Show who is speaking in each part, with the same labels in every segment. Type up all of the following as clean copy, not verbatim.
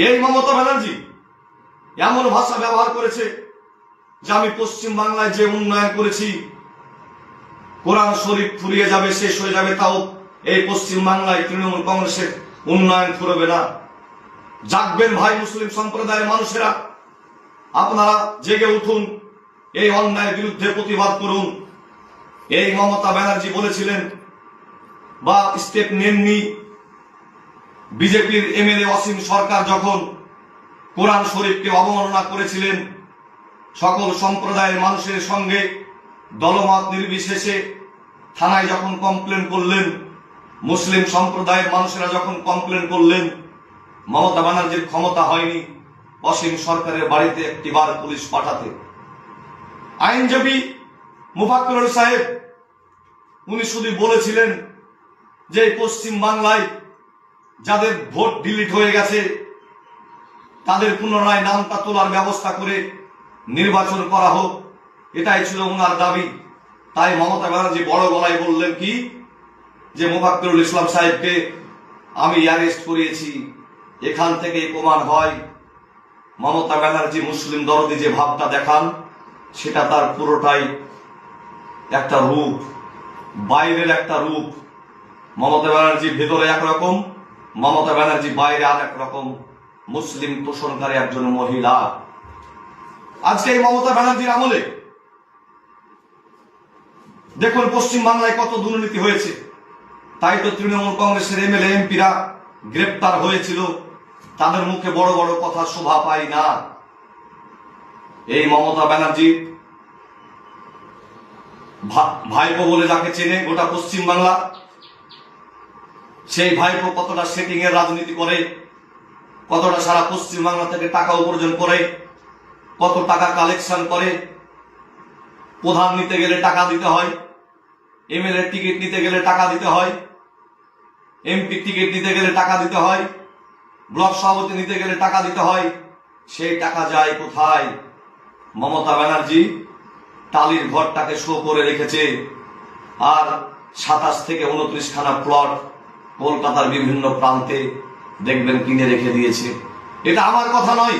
Speaker 1: এই মমতা ব্যানার্জি এমন ভাষা ব্যবহার করেছে যে আমি পশ্চিম বাংলায় যে উন্নয়ন করেছি, কোরআন শরীফ ফুরিয়ে যাবে, শেষ হয়ে যাবে, তাও এই পশ্চিম বাংলায় তৃণমূল কংগ্রেসের উন্নয়ন ফুরবে না। জাগবেন ভাই মুসলিম সম্প্রদায়ের মানুষেরা, আপনারা জেগে উঠুন, এই অন্যায়ের বিরুদ্ধে প্রতিবাদ করুন। এই মমতা ব্যানার্জি বলেছিলেন বা স্টেপ নেননি বিজেপির এমএলএ অসীম সরকার যখন কোরআন শরীফকে অবমাননা করেছিলেন, সকল সম্প্রদায়ের মানুষের সঙ্গে দলমত নির্বিশেষে থানায় যখন কমপ্লেন করলেন, মুসলিম সম্প্রদায়ের মানুষেরা যখন কমপ্লেন করলেন, মমতা ব্যানার্জির ক্ষমতা হয়নি অসীম সরকারের বাড়িতে একটিবার পুলিশ পাঠাতে। আইনজীবী মুফাক্কিরুল সাহেব উনি শুধু বলেছিলেন যে পশ্চিম বাংলায় যাদের ভোট ডিলিট হয়ে গেছে তাদের পুনরায় নামটা তোলার ব্যবস্থা করে নির্বাচন করা হোক, এটাই ছিল ওনার দাবি। তাই মমতা ব্যানার্জি বড় গলায় বললেন কি যে মুফাক্কিরুল ইসলাম সাহেবকে আমি অ্যারেস্ট করিয়েছি। এখান থেকে প্রমাণ হয় মমতা ব্যানার্জি মুসলিম দরদি যে ভাবটা দেখান সেটা তার পুরোটাই একটা রূপ, বাইরের একটা রূপ। মমতা ব্যানার্জি ভেতরে একরকম, মমতা ব্যানার্জি বাইরে আর একরকম, মুসলিম তোষণকারী একজন মহিলা। আজকে এই মমতা ব্যানার্জির আমলে দেখুন পশ্চিম বাংলায় কত দুর্নীতি হয়েছে। তাই তো তৃণমূল কংগ্রেসের এমএলএ এমপিরা গ্রেপ্তার হয়েছিল, তাদের মুখে বড় বড় কথা শোভা পায় না। এই মমতা ব্যানার্জি ভাইপো বলে যাকে চেনে গোটা পশ্চিম বাংলা, সেই ভাইপো কতটা সেটিং এর রাজনীতি করে, কতটা সারা পশ্চিম বাংলা থেকে টাকা উপার্জন করে, কত টাকা কালেকশন করে। প্রধান নিতে গেলে টাকা দিতে হয়, এমএলএ টিকিট নিতে গেলে টাকা দিতে হয়, এমপি টিকিট নিতে গেলে টাকা দিতে হয়, ব্লক সভাপতি নিতে গেলে টাকা দিতে হয়। সেই টাকা যায় কোথায়? মমতা ব্যানার্জি টালির ঘরটাকে শো করে রেখেছে, আর 27 থেকে 29 খানা প্লট কলকাতার বিভিন্ন প্রান্তে দেখবেন কিনে রেখে দিয়েছে। এটা আমার কথা নয়,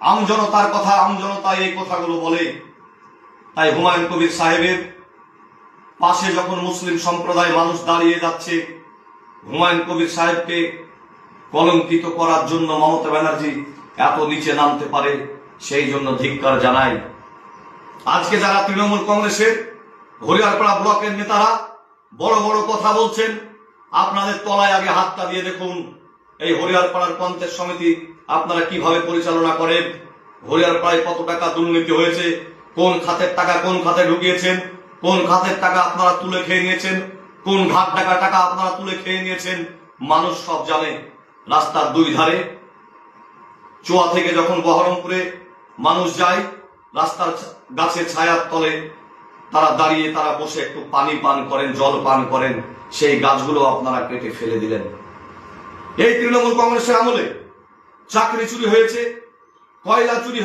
Speaker 1: আমজনতার কথা। আমজনতা এই কথাগুলো বলে। তাই হুমায়ুন কবির সাহেবের পাশে যখন মুসলিম সম্প্রদায় মানুষ দাঁড়িয়ে যাচ্ছে, হুমায়ুন কবির সাহেবকে কলঙ্কিত করার জন্য মমতা ব্যানার্জি এত নিচে নামতে পারে, সেই জন্য ধিক্কার জানাই। আজকে যারা তৃণমূল কংগ্রেসের হরিয়ারপাড়া ব্লকের নেতারা বড় বড় কথা বলছেন, আপনাদের তলায় আগে হাতটা দিয়ে দেখুন এই হরিয়ারপাড়ার পঞ্চায়েত সমিতি আপনারা কিভাবে পরিচালনা করেন, হরিয়ারপাড়ায় কত টাকা দুর্নীতি হয়েছে, কোন খাতের টাকা কোন খাতে ঢুকিয়েছেন, কোন খাতের টাকা আপনারা তুলে খেয়ে নিয়েছেন, কোন ঘাট টাকা টাকা আপনারা তুলে খেয়ে নিয়েছেন, মানুষ সব জানে। রাস্তার দুই ধারে চোয়া থেকে যখন বহরমপুরে মানুষ যায়, রাস্তার গাছের ছায়ার তলে তারা দাঁড়িয়ে তারা বসে একটু পানি পান করেন, জল পান করেন, সেই গাছগুলো আপনারা কেটে ফেলে দিলেন। এই তৃণমূল কংগ্রেসের আমলে চাকরি চুরি হয়েছে, কয়লা চুরি